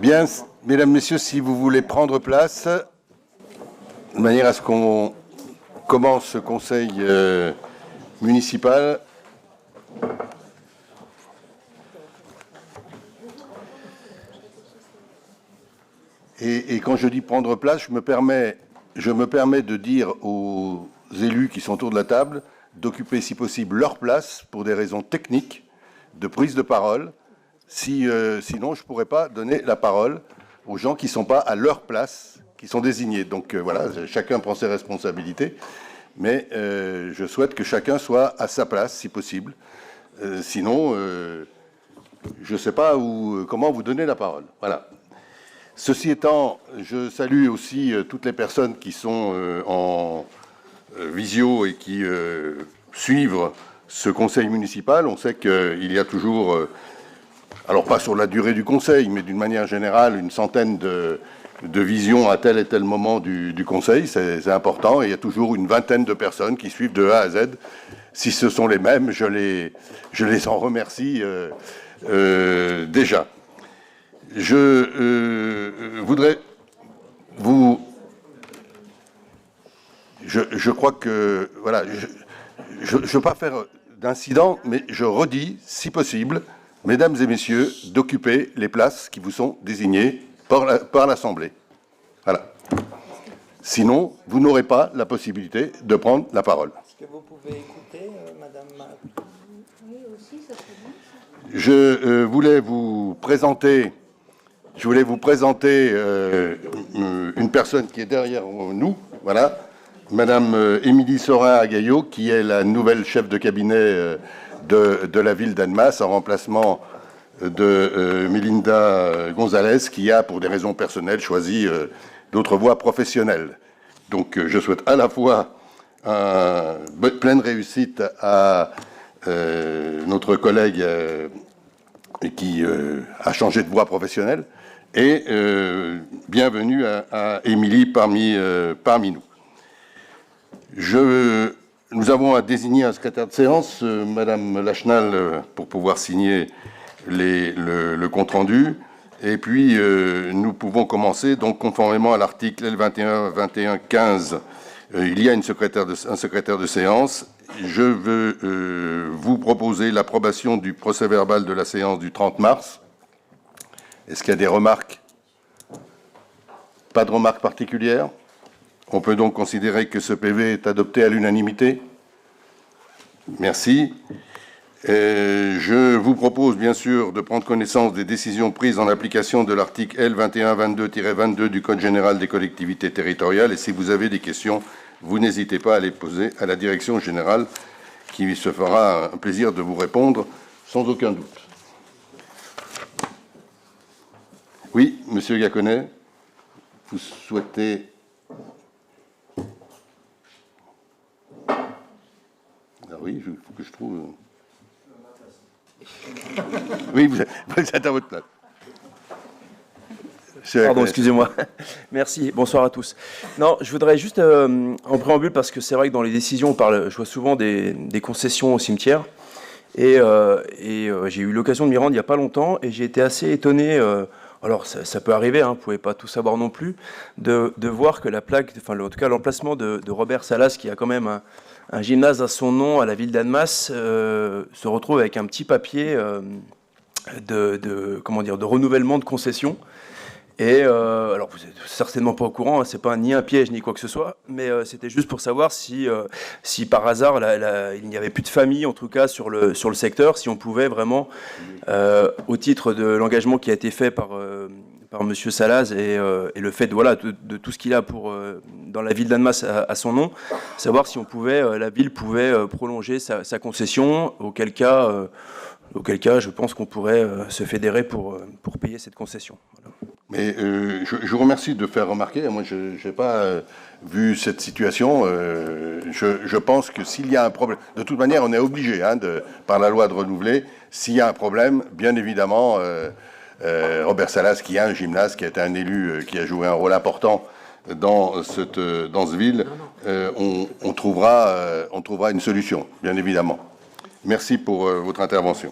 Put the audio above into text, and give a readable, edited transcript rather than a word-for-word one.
Bien, mesdames, messieurs, si vous voulez prendre place, de manière à ce qu'on commence ce conseil municipal. Et quand je dis prendre place, je me permets de dire aux élus qui sont autour de la table d'occuper, si possible, leur place pour des raisons techniques de prise de parole. Sinon, je ne pourrais pas donner la parole aux gens qui ne sont pas à leur place, qui sont désignés. Donc voilà, chacun prend ses responsabilités, mais je souhaite que chacun soit à sa place, si possible. Sinon, je ne sais pas comment vous donner la parole. Voilà. Ceci étant, je salue aussi toutes les personnes qui sont en visio et qui suivent ce conseil municipal. On sait qu'il y a toujours, alors pas sur la durée du conseil, mais d'une manière générale, une centaine de visions à tel et tel moment du conseil. C'est important. Et il y a toujours une vingtaine de personnes qui suivent de A à Z. Si ce sont les mêmes, je les en remercie déjà. Je voudrais vous... Je crois que... Voilà, je ne veux pas faire d'incident, mais je redis, si possible, mesdames et messieurs, d'occuper les places qui vous sont désignées par l'Assemblée. Voilà. Sinon, vous n'aurez pas la possibilité de prendre la parole. Est-ce que vous pouvez écouter, madame? Oui, aussi, ça serait bien. Je voulais vous présenter... une personne qui est derrière nous, voilà, Madame Émilie Sorin-Agaillot, qui est la nouvelle chef de cabinet de la ville d'Annemasse, en remplacement de Melinda Gonzalez, qui a, pour des raisons personnelles, choisi d'autres voies professionnelles. Donc, je souhaite à la fois pleine réussite à notre collègue qui a changé de voie professionnelle, et bienvenue à Émilie parmi nous. Nous avons à désigner un secrétaire de séance, Madame Lachenal, pour pouvoir signer le compte-rendu. Et puis, nous pouvons commencer. Donc, conformément à l'article L21-21-15, il y a un secrétaire de séance. Je veux vous proposer l'approbation du procès-verbal de la séance du 30 mars. Est-ce qu'il y a des remarques? Pas de remarques particulières? On peut donc considérer que ce PV est adopté à l'unanimité. Merci. Je vous propose bien sûr de prendre connaissance des décisions prises en application de l'article L2122-22 du Code général des collectivités territoriales. Et si vous avez des questions, vous n'hésitez pas à les poser à la direction générale qui se fera un plaisir de vous répondre sans aucun doute. Oui, Monsieur Gaconnet, vous souhaitez... Ah oui, il faut que je trouve... Oui, vous êtes à votre place. Pardon, excusez-moi. Merci, bonsoir à tous. Non, je voudrais juste, en préambule, parce que c'est vrai que dans les décisions, je vois souvent des concessions au cimetière, et j'ai eu l'occasion de m'y rendre il n'y a pas longtemps, et j'ai été assez étonné, alors ça peut arriver, hein, vous ne pouvez pas tout savoir non plus, de voir que la plaque, enfin en tout cas l'emplacement de Robert Salas, qui a quand même un gymnase à son nom à la ville d'Annemasse, se retrouve avec un petit papier de renouvellement de concession. Et alors vous n'êtes certainement pas au courant, hein, c'est pas ni un piège ni quoi que ce soit, mais c'était juste pour savoir si par hasard il n'y avait plus de famille en tout cas sur le secteur, si on pouvait vraiment, au titre de l'engagement qui a été fait par Monsieur Salaz et le fait de tout ce qu'il a dans la ville d'Annemasse à son nom, savoir si la ville pouvait prolonger sa concession, auquel cas je pense qu'on pourrait se fédérer pour payer cette concession. Voilà. Mais je vous remercie de faire remarquer. Moi, je n'ai pas vu cette situation. Je pense que s'il y a un problème, de toute manière, on est obligé, par la loi, de renouveler. S'il y a un problème, bien évidemment, Robert Salas, qui a un gymnase, qui a été un élu, qui a joué un rôle important dans ce ville, on trouvera une solution, bien évidemment. Merci pour votre intervention.